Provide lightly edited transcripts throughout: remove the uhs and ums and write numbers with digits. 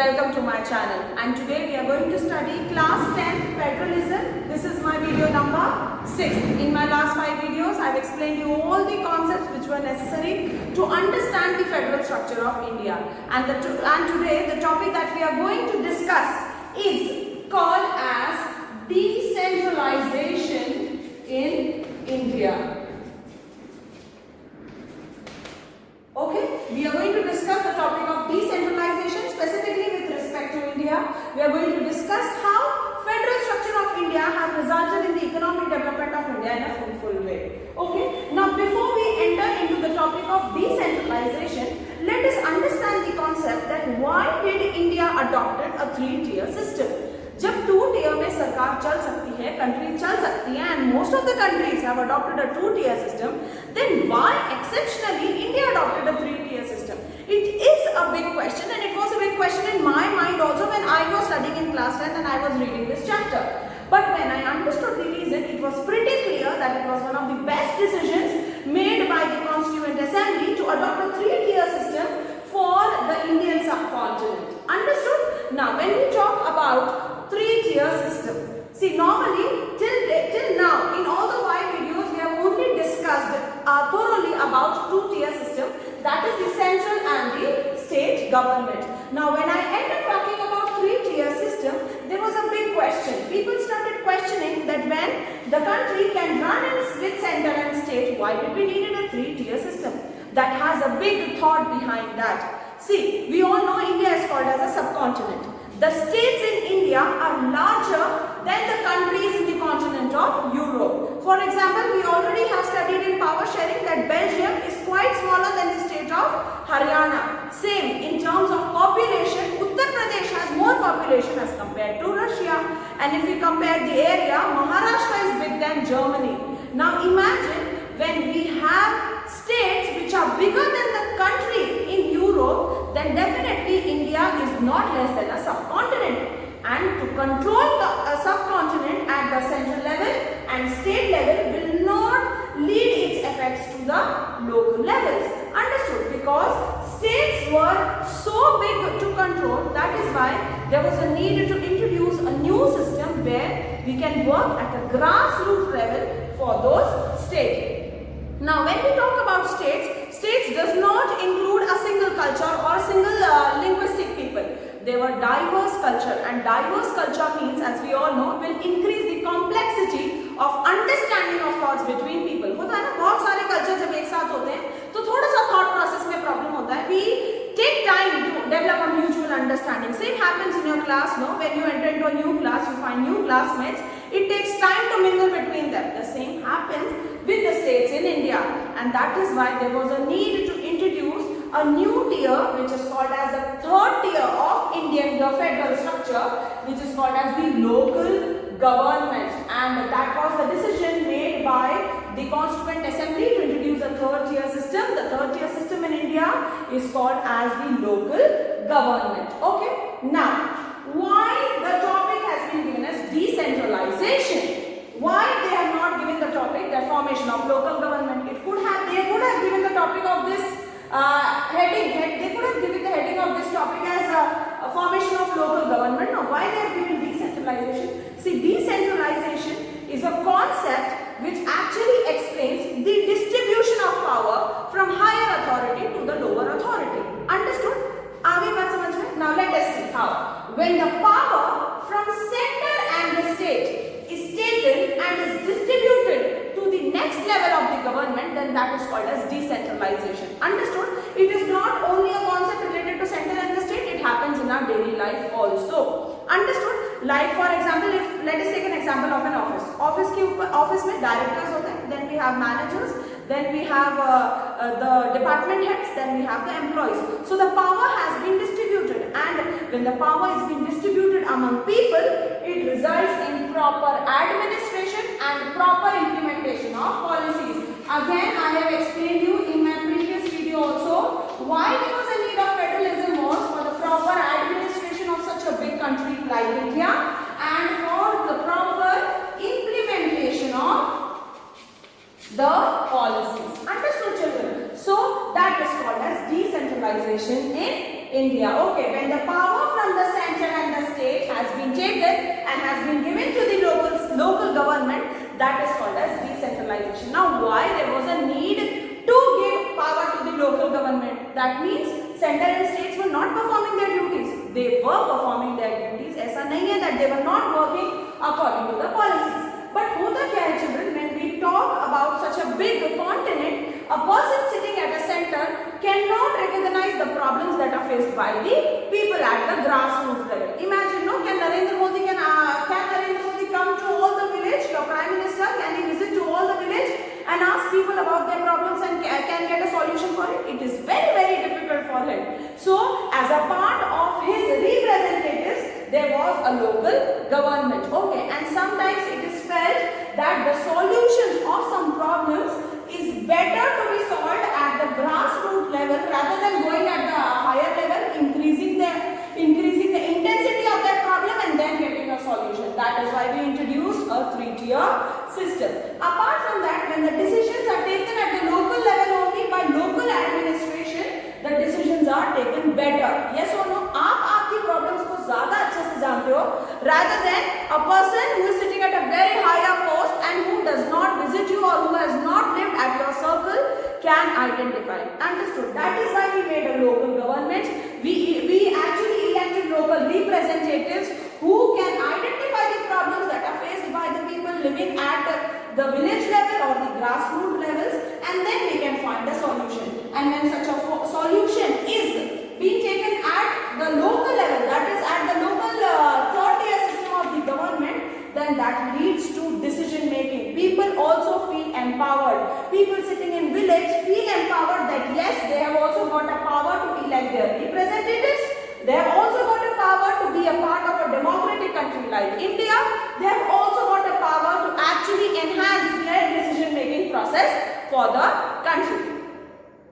welcome to my channel, and today we are going to study class 10 federalism. This is my video number 6. In my last 5 videos I have explained you all the concepts which were necessary to understand the federal structure of India, and today the topic that we are going to discuss is called as decentralization in India. Okay, we are going to discuss the topic of decentralization specifically with respect to India. We are going to discuss how federal structure of India have resulted in the economic development of India in a fruitful way. Okay, now before we enter into the topic of decentralization, let us understand the concept that why did India adopted a 3-tier system. जब 2-tier में सरकार चल सकती है, country चल सकती है, and most of the countries have adopted a 2-tier system, then why exceptionally India adopted a 3-tier system? It is a big question, and it was a big question in my mind also when I was studying in class 10 and I was reading this chapter. But when I understood the reason, it was pretty clear that it was one of the best decisions made by the Constituent Assembly to adopt a 3-tier system for the Indian subcontinent. Understood? Now, when we talk about 3-tier system, see, normally till now in all the 5 videos we have only discussed thoroughly about 2-tier system, that is the central and the state government. Now when I ended talking about 3-tier system, there was a big question. People started questioning that when the country can run with center and state, why did we need a 3-tier system? That has a big thought behind that. See, we all know India is called as a subcontinent. The states in India are larger than the countries in the continent of Europe. For example, we already have studied in power sharing that Belgium is quite smaller than the state of Haryana. Same in terms of population, Uttar Pradesh has more population as compared to Russia. And if we compare the area, Maharashtra is big than Germany. Now imagine when we have states which are bigger than the country in Europe, then definitely India is not less than a subcontinent. And to control the subcontinent at the central level and state level will not lead its effects to the local levels. Understood? Because states were so big to control, that is why there was a need to introduce a new system where we can work at a grassroots level for those states. Now when we talk about states, states does not include a single culture or single linguistic people. They were diverse culture, and diverse culture means, as we all know, will increase the complexity of understanding of thoughts between people. होता है ना, बहुत सारे culture जब एक साथ होते हैं तो थोड़ा सा thought process में problem होता है. We take time to develop a mutual understanding. Same happens in your class, no? When you enter into a new class, you find new classmates. It takes time to mingle between them. The same happens with the states in India, and that is why there was a need to introduce a new tier which is called as the 3rd tier of Indian federal structure, which is called as the local government, and that was the decision made by the Constituent Assembly to introduce a 3rd tier system. The 3rd tier system in India is called as the local government. Okay, now why the topic has been given as decentralization? Why they have not given the topic the formation of local government? They could have given the topic of this heading. They could have given the heading of this topic as a formation of local government. Now why they have given decentralization? See, decentralization is a concept which actually explains the distribution of power from higher authority to the lower authority. Understood? आगे बात समझ में? Now let us see how. When the power from center and the state is taken and is distributed to the next level of the government, then that is called as decentralization. Understood? It is not only a concept related to center and the state, it happens in our daily life also. Understood? Like for example, if let us take an example of an office. Office में directors होते हैं, then we have managers, then we have the department heads, then we have the employees. So the power has been distributed, and when the power is being distributed among people, it results in proper administration and proper implementation of policies. Again, I have explained you in my previous video also why there was a need of federalism was for the proper administration of such a big country like India, and for the proper implementation of the policies. Understood, children? So that is called as decentralization in India. Okay, when the power from and has been given to the local government, that is called as decentralization. Now, why there was a need to give power to the local government? That means center and states were not performing their duties. They were performing their duties. ऐसा नहीं है that they were not working according to the policies. But होता क्या है children, when we talk about such a big continent, a person sitting at a center cannot recognize the problems that are faced by the people at the grassroots level. Imagine, no, can Narendra Modi come to all the village? Your Prime Minister, can he visit to all the village and ask people about their problems and can get a solution for it? It is very, very difficult for him. So, as a part of his representatives, there was a local government. Okay, and sometimes it is felt that the solutions of some problems is better to be solved at the grassroots level rather than going at the higher level, increasing the intensity of that problem and then getting a solution. That is why we introduced a 3-tier system. Apart from that, when the decisions are taken at the local level only by local administration, the decisions are taken better. Yes or no? आप आपकी problems को ज़्यादा अच्छे से जानते हो rather than a person who is sitting at a very higher post and who does not visit you or who has not lived at your circle can identify. Understood? That is why we made a local government. We actually elected local representatives who can identify the problems that are faced by the people living at the village level or the grassroots levels, and then we can find a solution. And when such a solution is being taken at the local level, that is at the local third-tier system of the government, then that leads to decision making. People also feel empowered. People sitting in village feel empowered that yes, they have also got a power to elect their representatives. They have also got a power to be a part of a democratic country like India. They have also got a power to actually enhance their decision making process for the country.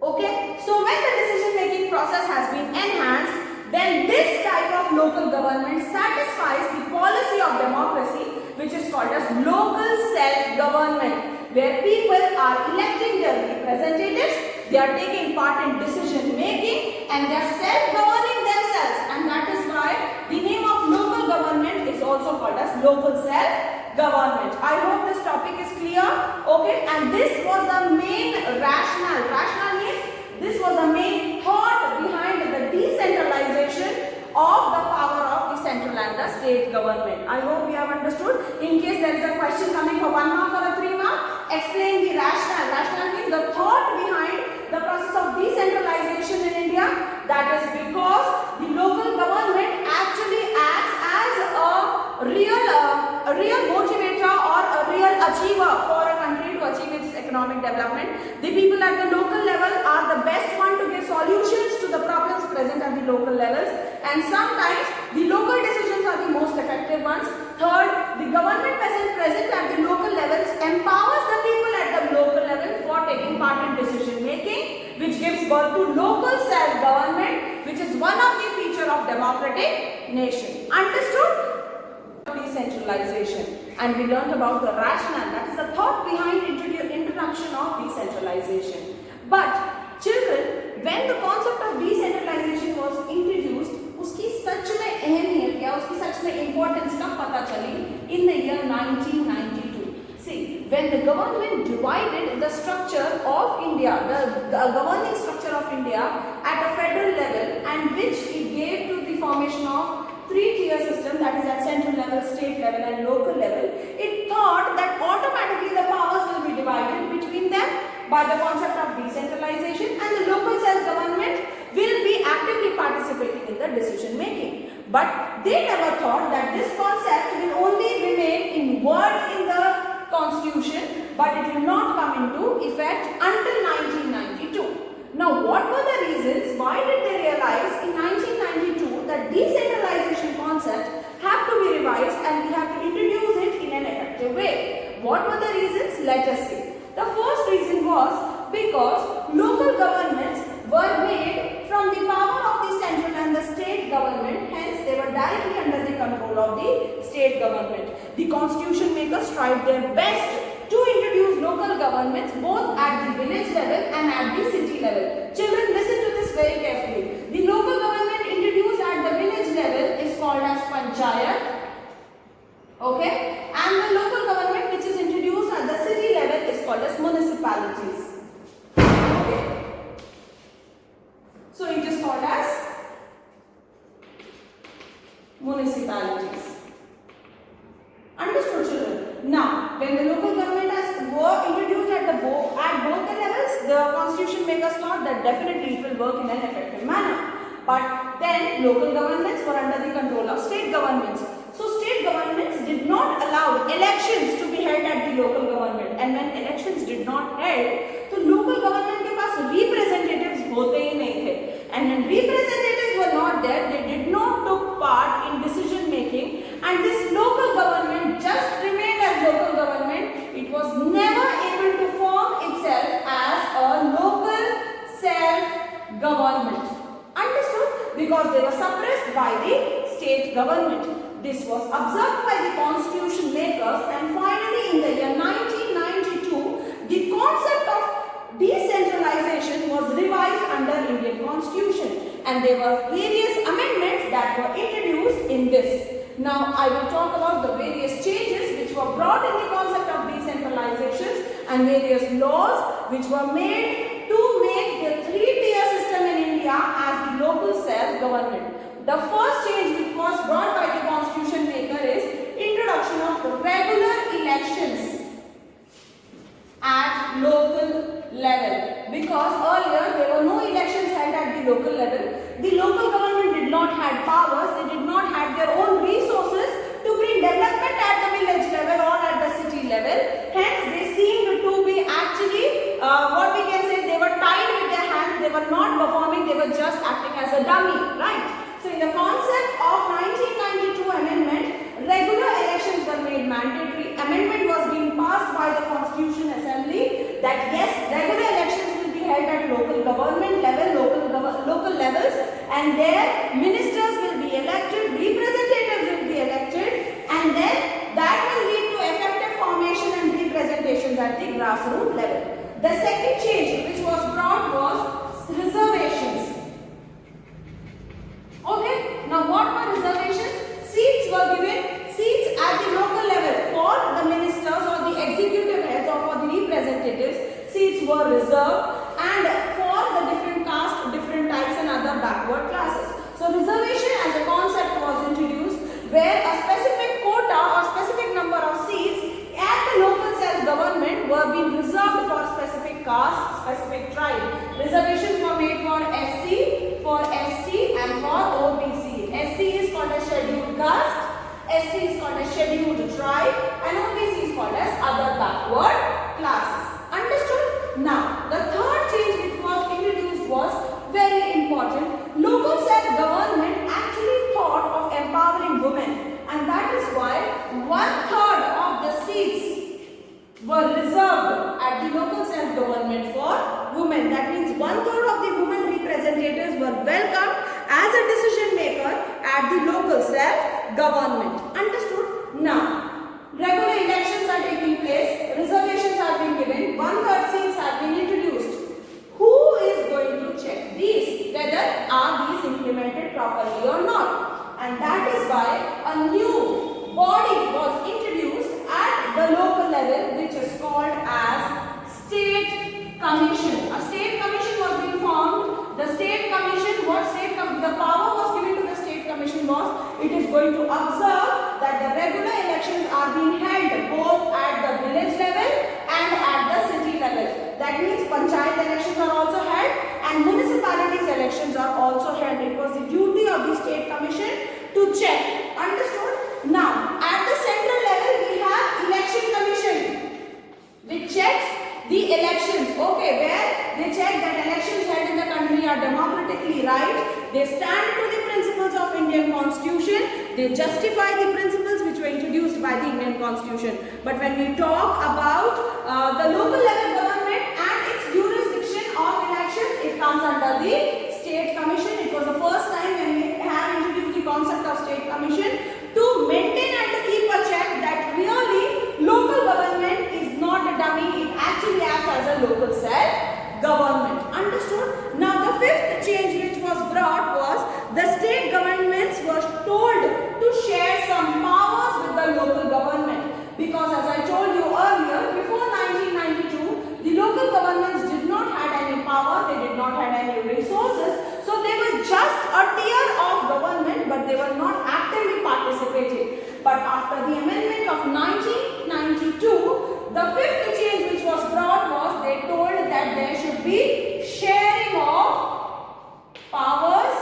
Okay, so when the decision making process has been enhanced, then this type of local government satisfies the policy of democracy, which is called as local self-government, where people are electing their representatives, they are taking part in decision making and they are self-governing themselves, and that is why the name of local government is also called as local self-government. I hope this topic is clear. Okay, and this was the main rationale. Rationale means this was the main thought behind the decentralization of the power of the central and the state government. I hope you have understood. In case there is a question coming for 1 mark or a 3 mark, explain the rationale. Rationale means the thought behind the process of decentralization in India. That is because the local government actually acts as a real motivator or a real achiever for a country to achieve its economic development. The people at the local level are the best one to give solutions to the problems present at the local levels, and sometimes the local decisions are the most effective ones. Third, the government present at the local levels empowers the people at the local level for taking part in decision making, which gives birth to local self-government, which is one of the features of democratic nation. Understood? Decentralization, and we learned about the rationale, that is the thought behind introduction of decentralization. But children, when the concept of decentralization was introduced, उसकी सच में अहमियत या उसकी सच में importance कब पता चली? In the year 1992. See, when the government divided the structure of India, the governing structure of India at a federal level, and which it gave to the formation of 3-tier system, that is at central level, state level and local level, it thought that automatically the powers will be divided between them by the concept of decentralization, and the local self-government will be actively participating in the decision making. But they never thought that this concept will only remain in words in the constitution, but it will not come into effect until 1992. Now, what were the reasons? Why did they realize in 1992 that decentralization concept have to be revised and we have to introduce it in an effective way? What were the reasons? Let us see. The first reason was because local governments were made from the power of the central and the state government, hence they were directly under the control of the state government. The constitution makers tried their best to introduce local governments both at the village level and at the city level. Children, listen to this very carefully. The local government introduced at the village level is called as panchayat. municipalities. Understood, children? Now, when the local government were introduced at both the levels, the constitution makers thought that definitely it will work in an effective manner. But then local governments were under the control of state governments. So state governments did not allow elections to be held at the local government. And when elections did not held, तो local government के पास representatives होते ही नहीं थे. And when representatives were not there, they did not took part in decision making. And this local government just remained as local government. It was never able to form itself as a local self-government. Understood? Because they were suppressed by the state government. This was observed by the constitution makers, and finally in the year 1992, the concept of decentralization was revised under Indian constitution, and there were various amendments that were introduced in this. Now I will talk about the various changes which were brought in the concept of decentralization and various laws which were made to make the three-tier system in India as the local self-government. The first change which was brought by the constitution maker is introduction of regular elections at local level, because earlier there were no elections held at the local level. The local government did not have powers, they did not have their own resources to bring development at the village level or at the city level. Hence they seemed to be actually what we can say, they were tied with their hands, they were not performing, they were just acting as a dummy, right? So in the concept of 1992 amendment, regular elections were made mandatory. Amendment was being passed by the Constitution Assembly that yes, regular elections will be held at local government level, local levels, and there ministers will be elected, representatives will be elected, and then that will lead to effective formation and representations at the grassroots level. The second change which was brought was reservations. Okay, now what were reservations? Seats were given, seats at the local level for the ministers or the executive heads or for the representatives, seats were reserved, and for the different castes, different types and other backward classes. So reservation as a concept was introduced where a specific quota or specific number of seats at the local self-government were being reserved for specific caste, specific tribe. Reservations were made for SC, for ST and for OBC. SC is called as scheduled caste, ST is called as scheduled tribe, and OBC is called as other backward classes. Understood? Now, the third change which was introduced was very important. Local self-government actually thought of empowering women, and that is why 1/3 of the seats were reserved at the local self-government for women. That means 1/3 of the women representatives were welcomed as a decision maker at the local self-government. Understood? Now, regular elections are taking place, reservations are being given, 1/3 seats have been introduced. Who is going to check these, whether are these implemented properly or not? And that is why a new body was introduced at the local level which is called as State Commission. A State Commission was being formed. The State Commission, the power was given to the State Commission was, it is going to observe that the regular elections are being held both at the village level and at the city level. That means panchayat elections are also held and municipalities elections are also held. It was the duty of the State Commission to check. Understood? Now, at the central level we have Election Commission which checks the elections. Okay, where they check that elections held in the country are democratically right. They stand to the principles of Indian Constitution. They justify the principles which were introduced by the Indian Constitution. But when we talk about the local level government and its jurisdiction of elections, it comes under the State Commission. It was the first time when we have introduced the concept of State Commission to maintain and to keep a check that really local government is not a dummy, it actually acts as a local self-government. Understood? Now the fifth change which was brought was the state governments were told to share some powers with the local government, because as I told you earlier, before 1992 the local governments did not have any power, they did not have any resources, so they were just a But after the amendment of 1992, the fifth change which was brought was they told that there should be sharing of powers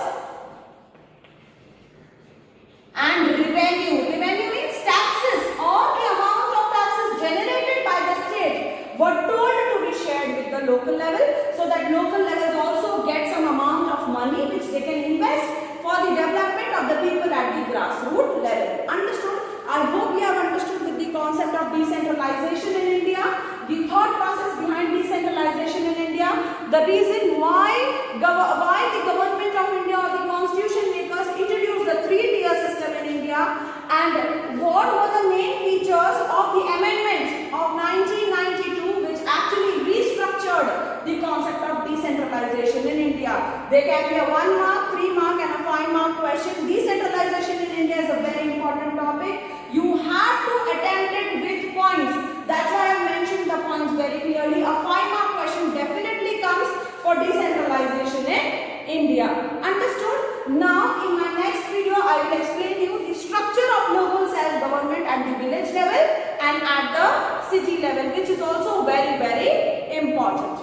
and revenue. Revenue means taxes. All the amount of taxes generated by the state were told to be shared with the local level, so that local levels also get some amount of money which they can invest for the development of the people at the grassroots level. Understood? I hope you have understood with the concept of decentralization in India, the thought process behind decentralization in India, the reason why the government of India or the constitution makers introduced the three-tier system in India, and what were the main features of the amendment of 1992 which actually restructured the concept of decentralization in India. There can be a 1 mark, 3 mark and a 5 mark question. Decentralization in India is a very important topic. You have to attempt it with points. That's why I mentioned the points very clearly. A 5 mark question definitely comes for decentralization in India. Understood? Now in my next video I will explain you the structure of local self-government at the village level and at the city level, which is also very important.